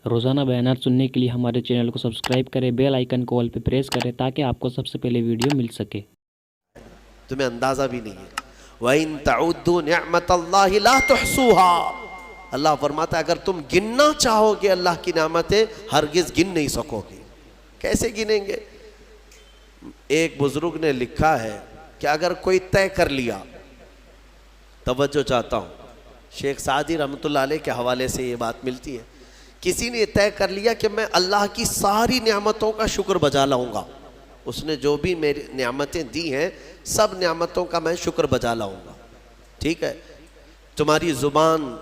روزانہ بیانات سننے کے لیے ہمارے چینل کو سبسکرائب کریں، بیل آئیکن کو آل پہ پریس کریں تاکہ آپ کو سب سے پہلے ویڈیو مل سکے۔ تمہیں اندازہ بھی نہیں ہے۔ وَإِن تَعُدُّوا نِعْمَةَ اللَّهِ لَا تُحْصُوهَا، اللہ فرماتا ہے اگر تم گننا چاہو گے اللہ کی نعمتیں ہرگز گن نہیں سکو گے۔ کیسے گنیں گے؟ ایک بزرگ نے لکھا ہے کہ اگر کوئی طے کر لیا، توجہ چاہتا ہوں، شیخ سعدی رحمۃ اللہ علیہ کے حوالے سے یہ بات ملتی ہے، کسی نے طے کر لیا کہ میں اللہ کی ساری نعمتوں کا شکر بجا لاؤں گا، اس نے جو بھی میری نعمتیں دی ہیں سب نعمتوں کا میں شکر بجا لاؤں گا، ٹھیک ہے؟ تمہاری زبان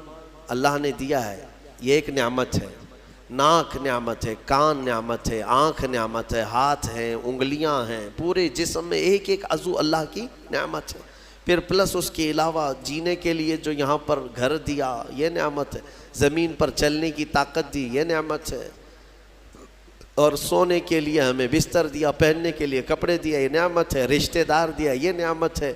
اللہ نے دیا ہے، یہ ایک نعمت ہے، ناک نعمت ہے، کان نعمت ہے، آنکھ نعمت ہے، ہاتھ ہیں، انگلیاں ہیں، پورے جسم میں ایک ایک عضو اللہ کی نعمت ہے، پھر پلس اس کے علاوہ جینے کے لیے جو یہاں پر گھر دیا یہ نعمت ہے، زمین پر چلنے کی طاقت دی یہ نعمت ہے، اور سونے کے لیے ہمیں بستر دیا، پہننے کے لیے کپڑے دیا یہ نعمت ہے، رشتہ دار دیا یہ نعمت ہے،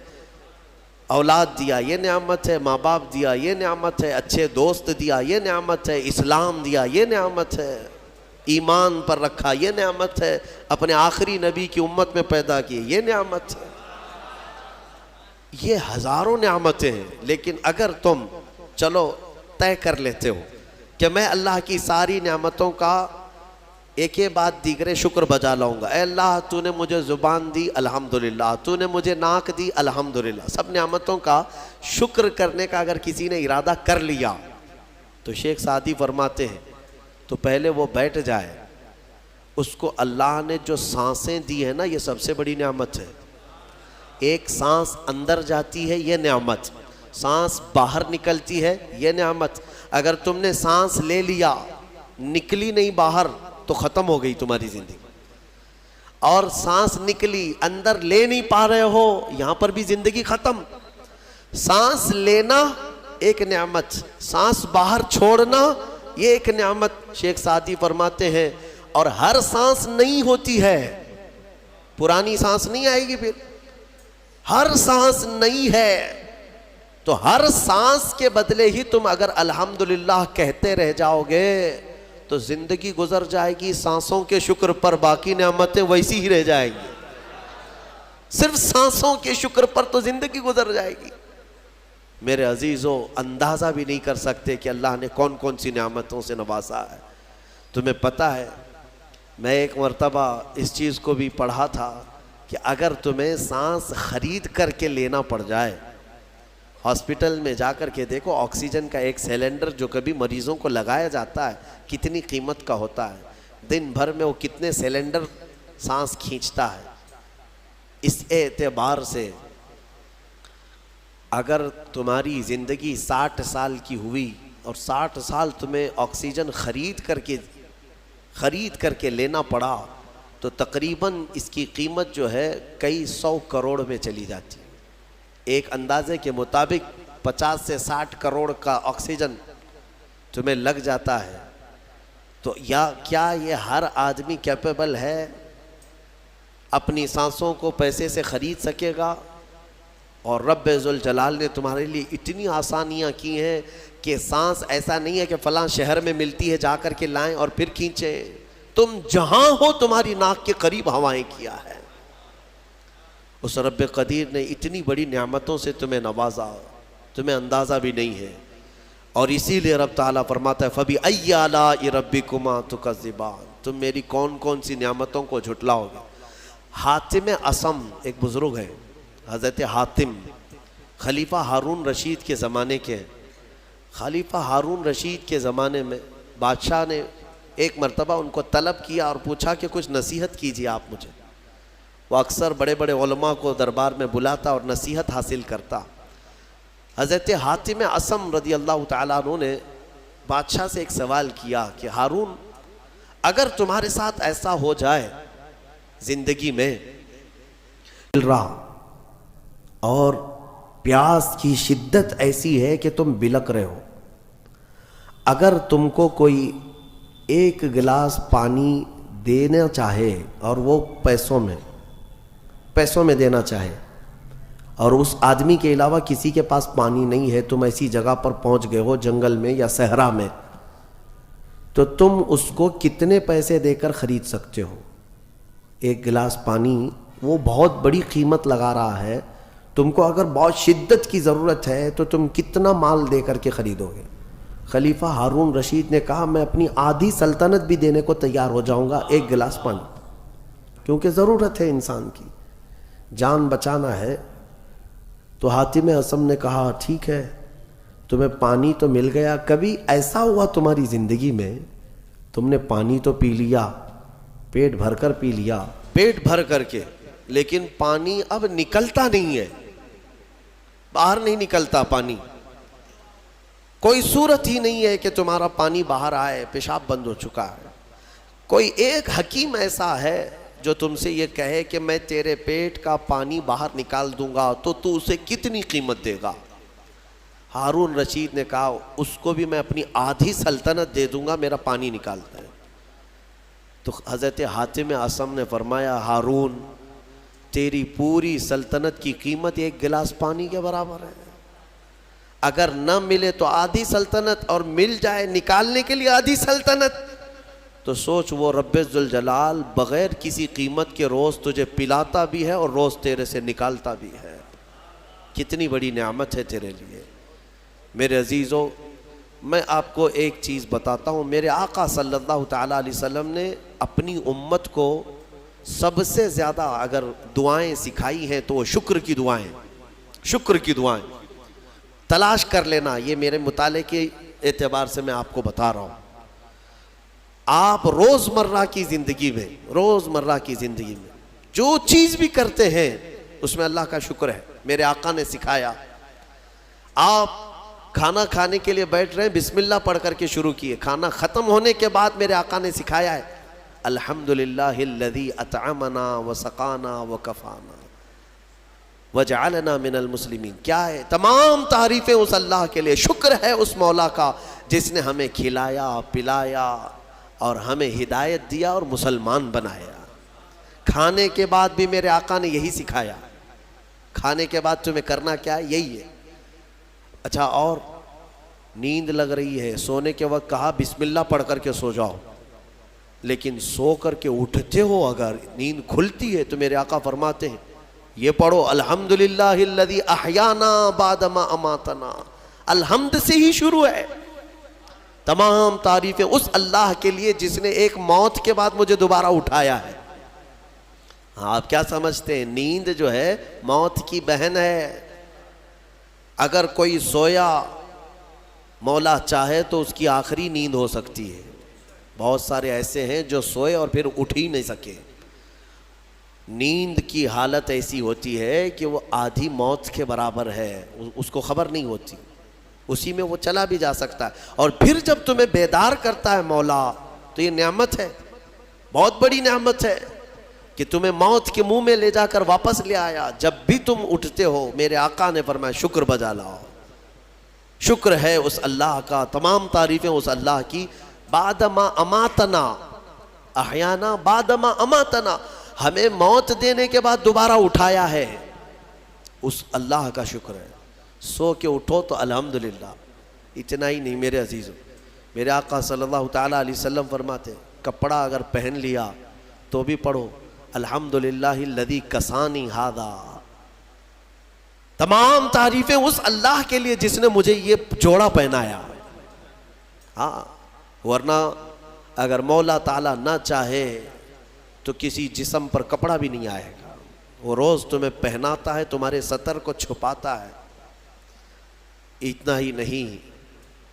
اولاد دیا یہ نعمت ہے، ماں باپ دیا یہ نعمت ہے، اچھے دوست دیا یہ نعمت ہے، اسلام دیا یہ نعمت ہے، ایمان پر رکھا یہ نعمت ہے، اپنے آخری نبی کی امت میں پیدا کی یہ نعمت ہے۔ یہ ہزاروں نعمتیں ہیں، لیکن اگر تم چلو طے کر لیتے ہو کہ میں اللہ کی ساری نعمتوں کا ایک ہی بات دیگرے شکر بجا لاؤں گا، اے اللہ تو نے مجھے زبان دی الحمدللہ، تو نے مجھے ناک دی الحمدللہ، سب نعمتوں کا شکر کرنے کا اگر کسی نے ارادہ کر لیا تو شیخ سعدی فرماتے ہیں تو پہلے وہ بیٹھ جائے، اس کو اللہ نے جو سانسیں دی ہیں نا یہ سب سے بڑی نعمت ہے۔ ایک سانس اندر جاتی ہے یہ نعمت، سانس باہر نکلتی ہے یہ نعمت، اگر تم نے سانس لے لیا نکلی نہیں باہر تو ختم ہو گئی تمہاری زندگی، اور سانس نکلی اندر لے نہیں پا رہے ہو یہاں پر بھی زندگی ختم۔ سانس لینا ایک نعمت، سانس باہر چھوڑنا یہ ایک نعمت، شیخ سعدی فرماتے ہیں، اور ہر سانس نہیں ہوتی ہے، پرانی سانس نہیں آئے گی، پھر ہر سانس نہیں ہے، تو ہر سانس کے بدلے ہی تم اگر الحمدللہ کہتے رہ جاؤ گے تو زندگی گزر جائے گی سانسوں کے شکر پر، باقی نعمتیں ویسی ہی رہ جائیں گی، صرف سانسوں کے شکر پر تو زندگی گزر جائے گی۔ میرے عزیزو اندازہ بھی نہیں کر سکتے کہ اللہ نے کون کون سی نعمتوں سے نوازا ہے۔ تمہیں پتہ ہے میں ایک مرتبہ اس چیز کو بھی پڑھا تھا کہ اگر تمہیں سانس خرید کر کے لینا پڑ جائے، ہاسپٹل میں جا کر کے دیکھو آکسیجن کا ایک سلنڈر جو کبھی مریضوں کو لگایا جاتا ہے کتنی قیمت کا ہوتا ہے، دن بھر میں وہ کتنے سلنڈر سانس کھینچتا ہے۔ اس اعتبار سے اگر تمہاری زندگی 60 سال کی ہوئی اور 60 سال تمہیں آکسیجن خرید کر کے لینا پڑا تو تقریباً اس کی قیمت جو ہے کئی 100 کروڑ میں چلی جاتی ہے۔ ایک اندازے کے مطابق 50 سے 60 کروڑ کا آکسیجن تمہیں لگ جاتا ہے، تو کیا یہ ہر آدمی کیپیبل ہے اپنی سانسوں کو پیسے سے خرید سکے گا؟ اور رب ذوالجلال نے تمہارے لیے اتنی آسانیاں کی ہیں کہ سانس ایسا نہیں ہے کہ فلاں شہر میں ملتی ہے جا کر کے لائیں اور پھر کھینچیں، تم جہاں ہو تمہاری ناک کے قریب ہوائیں کیا ہے۔ اس رب قدیر نے اتنی بڑی نعمتوں سے تمہیں نوازا، تمہیں اندازہ بھی نہیں ہے، اور اسی لیے رب تعالیٰ فرماتا ہے فَبِأَيِّ آلَاءِ رَبِّكُمَا تُكَذِّبَانِ، تم میری کون کون سی نعمتوں کو جھٹلاؤ گے۔ حاتم اصم ایک بزرگ ہے، حضرت حاتم خلیفہ ہارون رشید کے زمانے کے ہیں۔ خلیفہ ہارون رشید کے زمانے میں بادشاہ نے ایک مرتبہ ان کو طلب کیا اور پوچھا کہ کچھ نصیحت کیجیے آپ مجھے۔ وہ اکثر بڑے بڑے علماء کو دربار میں بلاتا اور نصیحت حاصل کرتا۔ حضرت حاتم اصم رضی اللہ تعالیٰ عنہ نے بادشاہ سے ایک سوال کیا کہ ہارون اگر تمہارے ساتھ ایسا ہو جائے زندگی میں مل رہا اور پیاس کی شدت ایسی ہے کہ تم بلک رہے ہو، اگر تم کو کوئی ایک گلاس پانی دینا چاہے اور وہ پیسوں میں دینا چاہے، اور اس آدمی کے علاوہ کسی کے پاس پانی نہیں ہے، تم ایسی جگہ پر پہنچ گئے ہو جنگل میں یا صحرا میں، تو تم اس کو کتنے پیسے دے کر خرید سکتے ہو؟ ایک گلاس پانی وہ بہت بڑی قیمت لگا رہا ہے، تم کو اگر بہت شدت کی ضرورت ہے تو تم کتنا مال دے کر کے خریدو گے؟ خلیفہ ہارون رشید نے کہا میں اپنی آدھی سلطنت بھی دینے کو تیار ہو جاؤں گا ایک گلاس پانی، کیونکہ ضرورت ہے انسان کی، جان بچانا ہے۔ تو حاتم اصم نے کہا ٹھیک ہے، تمہیں پانی تو مل گیا، کبھی ایسا ہوا تمہاری زندگی میں تم نے پانی تو پی لیا، پیٹ بھر کر پی لیا، پیٹ بھر کر کے، لیکن پانی اب نکلتا نہیں ہے، باہر نہیں نکلتا پانی، کوئی صورت ہی نہیں ہے کہ تمہارا پانی باہر آئے، پیشاب بند ہو چکا ہے۔ کوئی ایک حکیم ایسا ہے جو تم سے یہ کہے کہ میں تیرے پیٹ کا پانی باہر نکال دوں گا تو تو اسے کتنی قیمت دے گا؟ ہارون رشید نے کہا اس کو بھی میں اپنی آدھی سلطنت دے دوں گا، میرا پانی نکالتا ہے۔ تو حضرت حاتم اصم نے فرمایا ہارون تیری پوری سلطنت کی قیمت ایک گلاس پانی کے برابر ہے، اگر نہ ملے تو آدھی سلطنت اور مل جائے نکالنے کے لیے آدھی سلطنت، تو سوچ وہ رب ذوالجلال بغیر کسی قیمت کے روز تجھے پلاتا بھی ہے اور روز تیرے سے نکالتا بھی ہے، کتنی بڑی نعمت ہے تیرے لیے۔ میرے عزیزو، میں آپ کو ایک چیز بتاتا ہوں، میرے آقا صلی اللہ تعالیٰ علیہ وسلم نے اپنی امت کو سب سے زیادہ اگر دعائیں سکھائی ہیں تو وہ شکر کی دعائیں، شکر کی دعائیں تلاش کر لینا، یہ میرے مطالعے کے اعتبار سے میں آپ کو بتا رہا ہوں۔ آپ روزمرہ کی زندگی میں، روزمرہ کی زندگی میں جو چیز بھی کرتے ہیں اس میں اللہ کا شکر ہے، میرے آقا نے سکھایا۔ آپ کھانا کھانے کے لیے بیٹھ رہے ہیں، بسم اللہ پڑھ کر کے شروع کیے، کھانا ختم ہونے کے بعد میرے آقا نے سکھایا ہے الحمدللہ الذی اطعمنا وسقانا وکفانا وجعلنا من المسلمین۔ کیا ہے؟ تمام تعریفیں اس اللہ کے لیے، شکر ہے اس مولا کا جس نے ہمیں کھلایا پلایا اور ہمیں ہدایت دیا اور مسلمان بنایا۔ کھانے کے بعد بھی میرے آقا نے یہی سکھایا، کھانے کے بعد تمہیں کرنا کیا ہے؟ یہی ہے۔ اچھا، اور نیند لگ رہی ہے، سونے کے وقت کہا بسم اللہ پڑھ کر کے سو جاؤ، لیکن سو کر کے اٹھتے ہو اگر نیند کھلتی ہے تو میرے آقا فرماتے ہیں یہ پڑھو الحمدللہ الذی احیانا بعد ما اماتنا، الحمد سے ہی شروع ہے، تمام تعریفیں اس اللہ کے لیے جس نے ایک موت کے بعد مجھے دوبارہ اٹھایا ہے۔ ہاں، آپ کیا سمجھتے ہیں؟ نیند جو ہے موت کی بہن ہے، اگر کوئی سویا مولا چاہے تو اس کی آخری نیند ہو سکتی ہے، بہت سارے ایسے ہیں جو سوئے اور پھر اٹھ ہی نہیں سکے۔ نیند کی حالت ایسی ہوتی ہے کہ وہ آدھی موت کے برابر ہے، اس کو خبر نہیں ہوتی، اسی میں وہ چلا بھی جا سکتا ہے، اور پھر جب تمہیں بیدار کرتا ہے مولا تو یہ نعمت ہے، بہت بڑی نعمت ہے کہ تمہیں موت کے منہ میں لے جا کر واپس لے آیا۔ جب بھی تم اٹھتے ہو میرے آقا نے فرمایا شکر بجا لاؤ، شکر ہے اس اللہ کا، تمام تعریفیں اس اللہ کی۔ بعد ما اماتنا احیانا بعد ما اماتنا، ہمیں موت دینے کے بعد دوبارہ اٹھایا ہے، اس اللہ کا شکر ہے۔ سو کے اٹھو تو الحمدللہ۔ اتنا ہی نہیں میرے عزیزو، میرے آقا صلی اللہ تعالیٰ علیہ وسلم فرماتے کپڑا اگر پہن لیا تو بھی پڑھو الحمدللہ الذی کسانی ھذا، تمام تعریفیں اس اللہ کے لیے جس نے مجھے یہ جوڑا پہنایا۔ ہاں، ورنہ اگر مولا تعالیٰ نہ چاہے تو کسی جسم پر کپڑا بھی نہیں آئے گا، وہ روز تمہیں پہناتا ہے، تمہارے سطر کو چھپاتا ہے۔ اتنا ہی نہیں،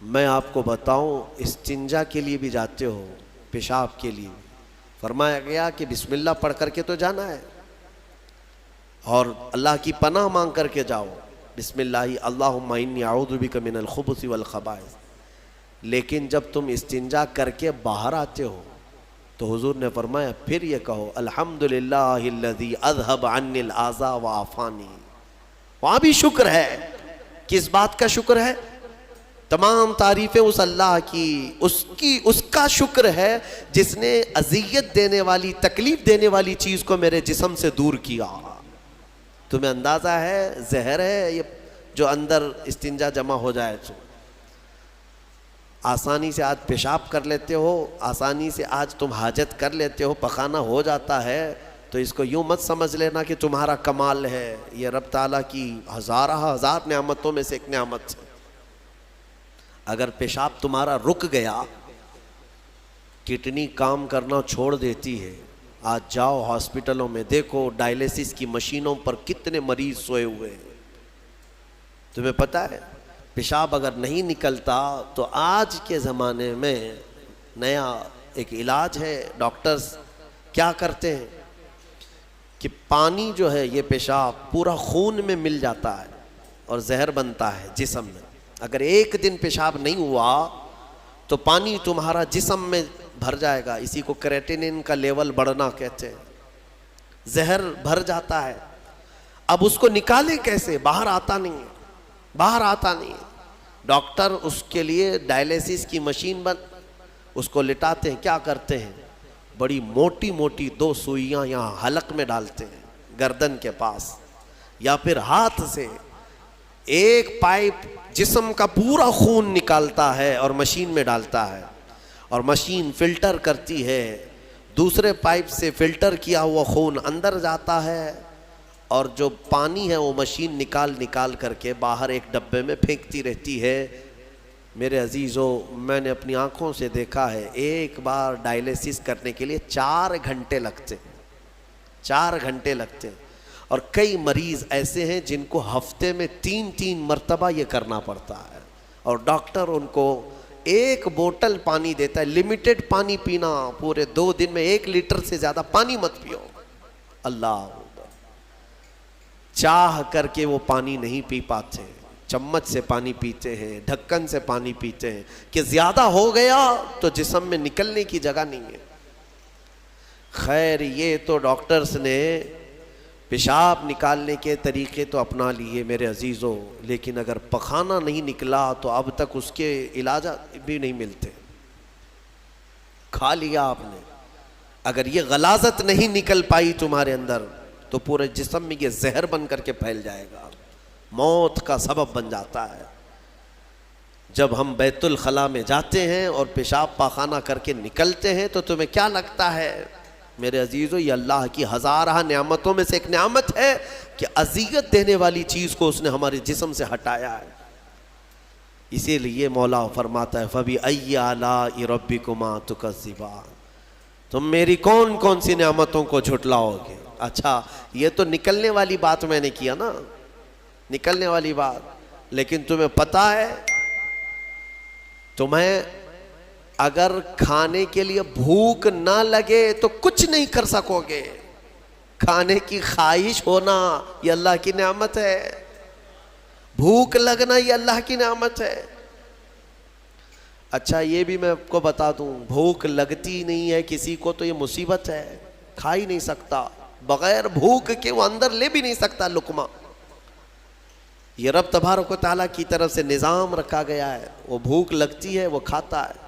میں آپ کو بتاؤں استنجا کے لیے بھی جاتے ہو، پیشاب کے لیے فرمایا گیا کہ بسم اللہ پڑھ کر کے تو جانا ہے اور اللہ کی پناہ مانگ کر کے جاؤ، بسم اللہ اللہم انی اعوذ بک من الخبث والخبائث۔ لیکن جب تم استنجا کر کے باہر آتے ہو تو حضور نے فرمایا پھر یہ کہو الحمدللہ الذی اذھب عنی الاذى وعافانی۔ وہاں بھی شکر ہے، کس بات کا شکر ہے؟ تمام تعریفیں اس اللہ کی، اس کا شکر ہے جس نے اذیت دینے والی، تکلیف دینے والی چیز کو میرے جسم سے دور کیا۔ تمہیں اندازہ ہے زہر ہے یہ جو اندر استنجا جمع ہو جائے تو آسانی سے آج پیشاب کر لیتے ہو، آسانی سے آج تم حاجت کر لیتے ہو، پخانہ ہو جاتا ہے، تو اس کو یوں مت سمجھ لینا کہ تمہارا کمال ہے، یہ رب تعالیٰ کی ہزار نعمتوں میں سے ایک نعمت ہے۔ اگر پیشاب تمہارا رک گیا، کڈنی کام کرنا چھوڑ دیتی ہے، آج جاؤ ہاسپٹلوں میں دیکھو ڈائلیسس کی مشینوں پر کتنے مریض سوئے ہوئے ہیں۔ تمہیں پتہ ہے پیشاب اگر نہیں نکلتا تو آج کے زمانے میں نیا ایک علاج ہے، ڈاکٹرز کیا کرتے ہیں کہ پانی جو ہے یہ پیشاب پورا خون میں مل جاتا ہے اور زہر بنتا ہے جسم میں۔ اگر ایک دن پیشاب نہیں ہوا تو پانی تمہارا جسم میں بھر جائے گا، اسی کو کریٹینن کا لیول بڑھنا کہتے ہیں، زہر بھر جاتا ہے۔ اب اس کو نکالے کیسے؟ باہر آتا نہیں ہے، باہر آتا نہیں ہے۔ ڈاکٹر اس کے لیے ڈائلیسس کی مشین اس کو لٹاتے ہیں، کیا کرتے ہیں، بڑی موٹی موٹی 2 سوئیاں یہاں حلق میں ڈالتے ہیں گردن کے پاس، یا پھر ہاتھ سے ایک پائپ جسم کا پورا خون نکالتا ہے اور مشین میں ڈالتا ہے، اور مشین فلٹر کرتی ہے، دوسرے پائپ سے فلٹر کیا ہوا خون اندر جاتا ہے، اور جو پانی ہے وہ مشین نکال کر کے باہر ایک ڈبے میں پھینکتی رہتی ہے۔ میرے عزیزو، میں نے اپنی آنکھوں سے دیکھا ہے، ایک بار ڈائلیسس کرنے کے لیے 4 گھنٹے لگتے ہیں، 4 گھنٹے لگتے ہیں، اور کئی مریض ایسے ہیں جن کو ہفتے میں 3 مرتبہ یہ کرنا پڑتا ہے، اور ڈاکٹر ان کو 1 بوتل پانی دیتا ہے، لمیٹڈ پانی پینا، پورے 2 دن میں 1 لیٹر سے زیادہ پانی مت پیو۔ اللہ چاہ کر کے وہ پانی نہیں پی پاتے، چمچ سے پانی پیتے ہیں، ڈھکن سے پانی پیتے ہیں، کہ زیادہ ہو گیا تو جسم میں نکلنے کی جگہ نہیں ہے۔ خیر یہ تو ڈاکٹرز نے پیشاب نکالنے کے طریقے تو اپنا لیے میرے عزیزوں، لیکن اگر پخانہ نہیں نکلا تو اب تک اس کے علاج بھی نہیں ملتے۔ کھا لیا آپ نے، اگر یہ غلاظت نہیں نکل پائی تمہارے اندر تو پورے جسم میں یہ زہر بن کر کے پھیل جائے گا، موت کا سبب بن جاتا ہے۔ جب ہم بیت الخلاء میں جاتے ہیں اور پیشاب پاخانہ کر کے نکلتے ہیں تو تمہیں کیا لگتا ہے میرے عزیزو؟ یہ اللہ کی ہزارہ نعمتوں میں سے ایک نعمت ہے کہ اذیت دینے والی چیز کو اس نے ہمارے جسم سے ہٹایا ہے۔ اسی لیے مولا فرماتا ہے فَبِأَيِّ آلَاءِ رَبِّكُمَا تُكَذِّبَانِ، تم میری کون کون سی نعمتوں کو جھٹلاؤ گے؟ اچھا یہ تو نکلنے والی بات میں نے کیا نا، نکلنے والی بات، لیکن تمہیں پتا ہے تمہیں اگر کھانے کے لیے بھوک نہ لگے تو کچھ نہیں کر سکو گے۔ کھانے کی خواہش ہونا یہ اللہ کی نعمت ہے، بھوک لگنا یہ اللہ کی نعمت ہے۔ اچھا یہ بھی میں آپ کو بتا دوں، بھوک لگتی نہیں ہے کسی کو تو یہ مصیبت ہے، کھا ہی نہیں سکتا، بغیر بھوک کے وہ اندر لے بھی نہیں سکتا لقمہ۔ یہ رب تبارک و تعالیٰ کی طرف سے نظام رکھا گیا ہے، وہ بھوک لگتی ہے وہ کھاتا ہے۔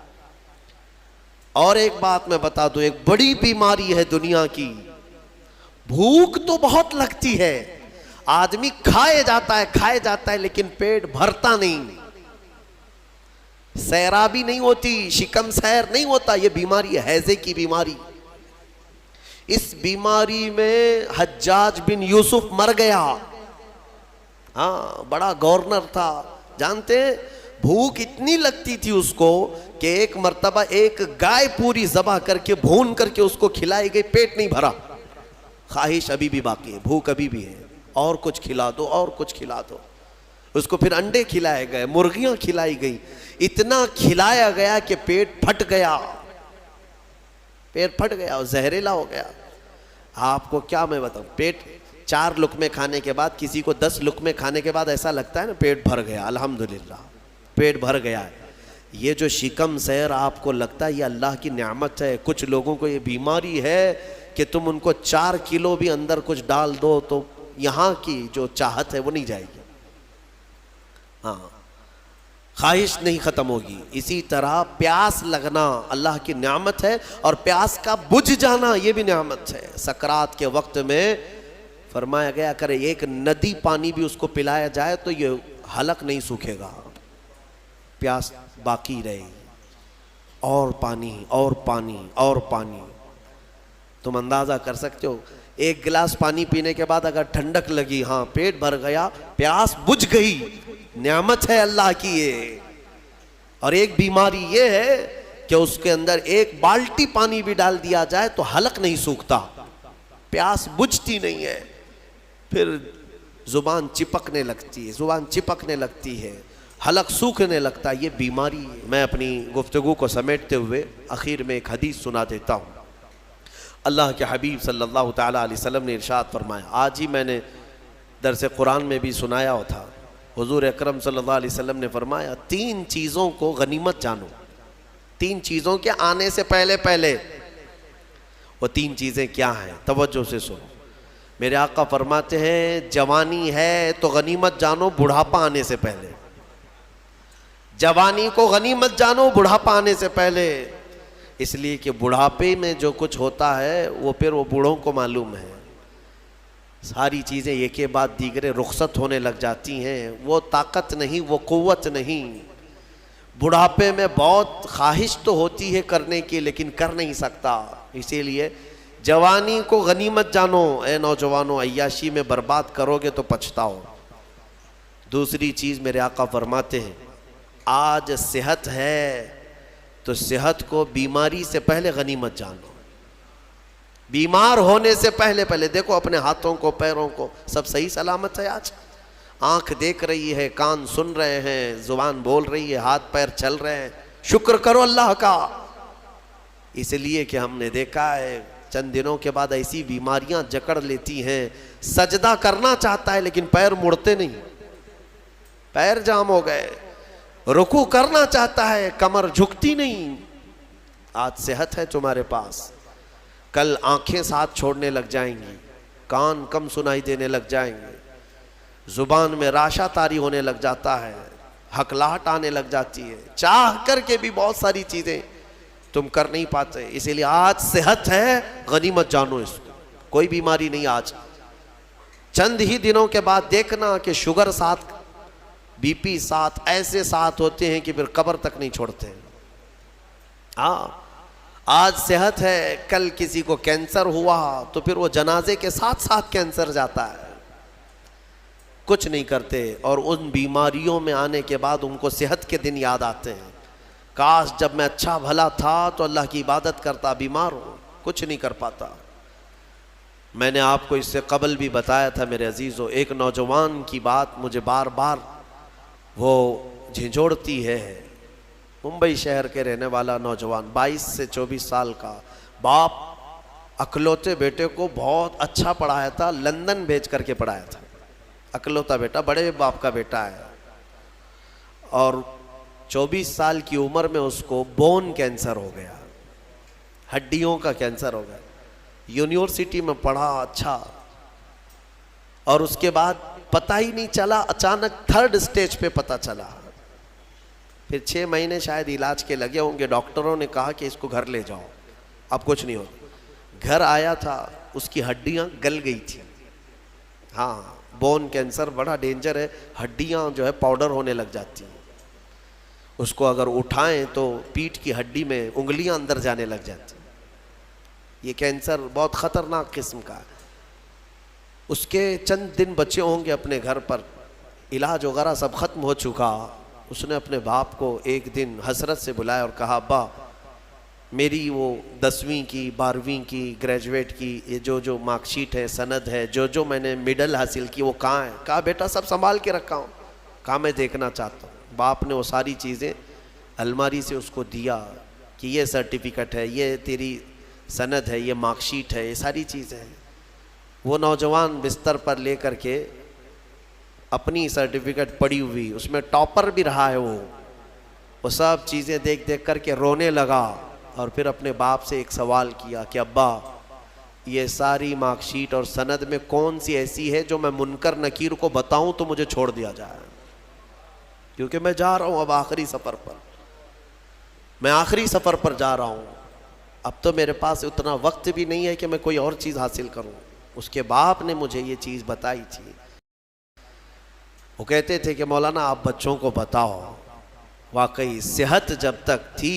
اور ایک بات میں بتا دوں، ایک بڑی بیماری ہے دنیا کی، بھوک تو بہت لگتی ہے، آدمی کھائے جاتا ہے لیکن پیٹ بھرتا نہیں، سیرابی نہیں ہوتی، شکم سیر نہیں ہوتا۔ یہ بیماری ہے ہیضے کی بیماری۔ اس بیماری میں حجاج بن یوسف مر گیا، ہاں بڑا گورنر تھا، جانتے ہیں بھوک اتنی لگتی تھی اس کو کہ ایک مرتبہ ایک گائے پوری ذبح کر کے بھون کر کے اس کو کھلائی گئی، پیٹ نہیں بھرا، خواہش ابھی بھی باقی ہے، بھوک ابھی بھی ہے، اور کچھ کھلا دو اور کچھ کھلا دو۔ اس کو پھر انڈے کھلائے گئے، مرغیاں کھلائی گئی، اتنا کھلایا گیا کہ پیٹ پھٹ گیا، پیٹ پھٹ گیا اور زہریلا ہو گیا۔ آپ کو کیا میں بتاؤں، پیٹ 4 لقمے کھانے کے بعد، کسی کو 10 لقمے کھانے کے بعد ایسا لگتا ہے نا پیٹ بھر گیا، الحمدللہ پیٹ بھر گیا ہے۔ یہ جو شکم سیر آپ کو لگتا ہے یہ اللہ کی نعمت ہے۔ کچھ لوگوں کو یہ بیماری ہے کہ تم ان کو 4 کلو بھی اندر کچھ ڈال دو تو یہاں کی جو چاہت ہے وہ نہیں جائے گی، ہاں خواہش نہیں ختم ہوگی۔ اسی طرح پیاس لگنا اللہ کی نعمت ہے، اور پیاس کا بجھ جانا یہ بھی نعمت ہے۔ سکرات کے وقت میں فرمایا گیا کرے ایک ندی پانی بھی اس کو پلایا جائے تو یہ حلق نہیں سوکھے گا، پیاس باقی رہے گی۔ اور پانی اور پانی اور پانی. تم اندازہ کر سکتے ہو ایک گلاس پانی پینے کے بعد اگر ٹھنڈک لگی, ہاں پیٹ بھر گیا, پیاس بجھ گئی, نعمت ہے اللہ کی یہ. اور ایک بیماری یہ ہے کہ اس کے اندر ایک بالٹی پانی بھی ڈال دیا جائے تو حلق نہیں سوکھتا, پیاس بجھتی نہیں ہے, پھر زبان چپکنے لگتی ہے, حلق سوکھنے لگتا ہے. یہ بیماری ہے. میں اپنی گفتگو کو سمیٹتے ہوئے اخیر میں ایک حدیث سنا دیتا ہوں. اللہ کے حبیب صلی اللہ تعالیٰ علیہ وسلم نے ارشاد فرمایا, آج ہی میں نے درس قرآن میں بھی سنایا تھا. حضور اکرم صلی اللہ علیہ وسلم نے فرمایا 3 چیزوں کو غنیمت جانو. 3 چیزوں کے آنے سے پہلے. وہ 3 چیزیں کیا ہیں؟ توجہ سے سنو. میرے آقا فرماتے ہیں جوانی ہے تو غنیمت جانو بڑھاپا آنے سے پہلے. جوانی کو غنیمت جانو بڑھاپا آنے سے پہلے. اس لیے کہ بڑھاپے میں جو کچھ ہوتا ہے وہ پھر وہ بوڑھوں کو معلوم ہے. ساری چیزیں ایک کے بعد دیگرے رخصت ہونے لگ جاتی ہیں. وہ طاقت نہیں, وہ قوت نہیں. بڑھاپے میں بہت خواہش تو ہوتی ہے کرنے کی لیکن کر نہیں سکتا. اسی لیے جوانی کو غنیمت جانو. اے نوجوانوں, عیاشی میں برباد کرو گے تو پچھتاؤ. دوسری چیز میرے آقا فرماتے ہیں آج صحت ہے تو صحت کو بیماری سے پہلے غنیمت جانو. بیمار ہونے سے پہلے دیکھو اپنے ہاتھوں کو, پیروں کو, سب صحیح سلامت ہے. آج آنکھ دیکھ رہی ہے, کان سن رہے ہیں, زبان بول رہی ہے, ہاتھ پیر چل رہے ہیں. شکر کرو اللہ کا. اس لیے کہ ہم نے دیکھا ہے چند دنوں کے بعد ایسی بیماریاں جکڑ لیتی ہیں, سجدہ کرنا چاہتا ہے لیکن پیر مڑتے نہیں, پیر جام ہو گئے. رکوع کرنا چاہتا ہے, کمر جھکتی نہیں. آج صحت ہے تمہارے پاس, کل آنکھیں ساتھ چھوڑنے لگ جائیں گی, کان کم سنائی دینے لگ جائیں گے, زبان میں راشا طاری ہونے لگ جاتا ہے, ہکلاہٹ آنے لگ جاتی ہے. چاہ کر کے بھی بہت ساری چیزیں تم کر نہیں پاتے. اسی لیے آج صحت ہے, غنیمت جانو اس کو. کوئی بیماری نہیں. آج چند ہی دنوں کے بعد دیکھنا کہ شوگر ساتھ, بی پی ساتھ, ایسے ساتھ ہوتے ہیں کہ پھر قبر تک نہیں چھوڑتے. ہاں آج صحت ہے, کل کسی کو کینسر ہوا تو پھر وہ جنازے کے ساتھ کینسر جاتا ہے. کچھ نہیں کرتے اور ان بیماریوں میں آنے کے بعد ان کو صحت کے دن یاد آتے ہیں. کاش جب میں اچھا بھلا تھا تو اللہ کی عبادت کرتا, بیمار ہوں کچھ نہیں کر پاتا. میں نے آپ کو اس سے قبل بھی بتایا تھا میرے عزیزو, ایک نوجوان کی بات مجھے بار بار وہ جھنجھوڑتی ہے. ممبئی شہر کے رہنے والا نوجوان, 22 سے 24 سال کا, باپ اکلوتے بیٹے کو بہت اچھا پڑھایا تھا, لندن بھیج کر کے پڑھایا تھا. اکلوتا بیٹا, بڑے باپ کا بیٹا ہے, اور 24 سال کی عمر میں اس کو بون کینسر ہو گیا, ہڈیوں کا کینسر ہو گیا. یونیورسٹی میں پڑھا اچھا, اور اس کے بعد پتہ ہی نہیں چلا, اچانک 3rd اسٹیج پہ پتہ چلا. پھر 6 مہینے شاید علاج کے لگے ہوں گے. ڈاکٹروں نے کہا کہ اس کو گھر لے جاؤ, اب کچھ نہیں ہوتا. گھر آیا تھا, اس کی ہڈیاں گل گئی تھی. ہاں بون کینسر بڑا ڈینجر ہے, ہڈیاں جو ہے پاؤڈر ہونے لگ جاتی ہیں. اس کو اگر اٹھائیں تو پیٹھ کی ہڈی میں انگلیاں اندر جانے لگ جاتی. یہ کینسر بہت خطرناک قسم کا ہے. اس کے چند دن بچے ہوں گے اپنے گھر پر, علاج وغیرہ سب ختم ہو چکا. اس نے اپنے باپ کو ایک دن حسرت سے بلایا اور کہا, ابا میری وہ 10ویں کی 12ویں کی گریجویٹ کی یہ جو مارک شیٹ ہے, سند ہے, جو میں نے مڈل حاصل کی وہ کہاں ہے؟ کہا بیٹا سب سنبھال کے رکھا ہوں. کہا میں دیکھنا چاہتا ہوں. باپ نے وہ ساری چیزیں الماری سے اس کو دیا کہ یہ سرٹیفکیٹ ہے, یہ تیری سند ہے, یہ مارک شیٹ ہے, یہ ساری چیزیں ہیں. وہ نوجوان بستر پر لے کر کے اپنی سرٹیفکیٹ پڑی ہوئی, اس میں ٹاپر بھی رہا ہے وہ سب چیزیں دیکھ کر کے رونے لگا. اور پھر اپنے باپ سے ایک سوال کیا کہ ابا یہ ساری مارک شیٹ اور سند میں کون سی ایسی ہے جو میں منکر نکیر کو بتاؤں تو مجھے چھوڑ دیا جائے, کیونکہ میں جا رہا ہوں اب آخری سفر پر, میں آخری سفر پر جا رہا ہوں. اب تو میرے پاس اتنا وقت بھی نہیں ہے کہ میں کوئی اور چیز حاصل کروں. اس کے باپ نے مجھے یہ چیز بتائی تھی. وہ کہتے تھے کہ مولانا آپ بچوں کو بتاؤ, واقعی صحت جب تک تھی